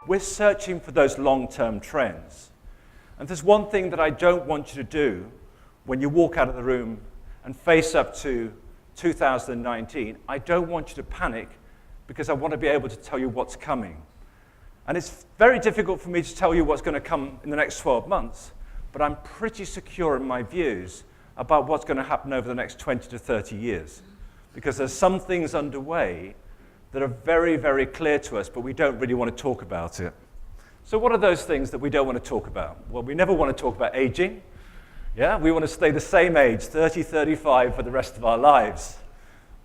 We're searching for those long-term trends. And there's one thing that I don't want you to do when you walk out of the room and face up to 2019. I don't want you to panic because I want to be able to tell you what's coming. And it's very difficult for me to tell you what's going to come in the next 12 months, but I'm pretty secure in my views about what's going to happen over the next 20 to 30 years. Because there's some things underway that are very, very clear to us, but we don't really want to talk about it. So what are those things that we don't want to talk about? Well, we never want to talk about aging. Yeah, we want to stay the same age, 30, 35, for the rest of our lives.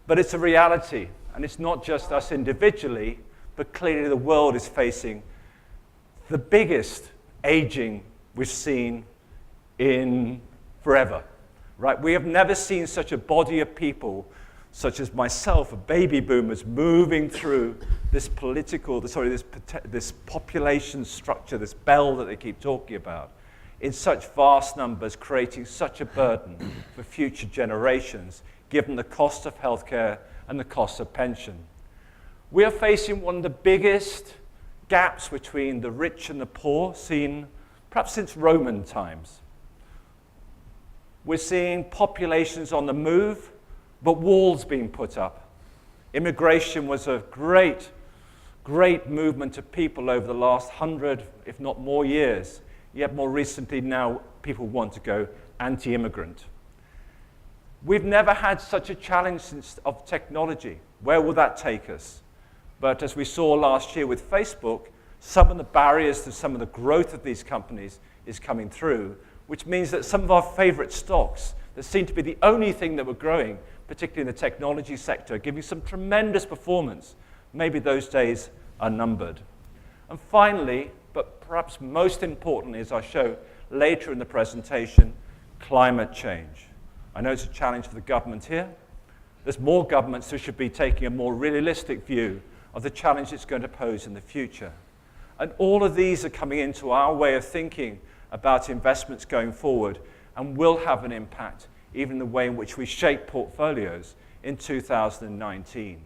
But it's a reality, and it's not just us individually, but clearly the world is facing the biggest aging we've seen in forever, right? We have never seen such a body of people, such as myself, baby boomers, moving through this this population structure, this bell that they keep talking about, in such vast numbers, creating such a burden for future generations, given the cost of healthcare and the cost of pension. We are facing one of the biggest gaps between the rich and the poor seen perhaps since Roman times. We're seeing populations on the move, but walls being put up. Immigration was a great movement of people over the last 100, if not more years. Yet more recently now, people want to go anti-immigrant. We've never had such a challenge of technology. Where will that take us? But as we saw last year with Facebook, some of the barriers to some of the growth of these companies is coming through, which means that some of our favorite stocks that seem to be the only thing that were growing, particularly in the technology sector, giving some tremendous performance, maybe those days are numbered. And finally, but perhaps most importantly, as I show later in the presentation, climate change. I know it's a challenge for the government here. There's more governments who should be taking a more realistic view of the challenge it's going to pose in the future. And all of these are coming into our way of thinking about investments going forward and will have an impact even in the way in which we shape portfolios in 2019.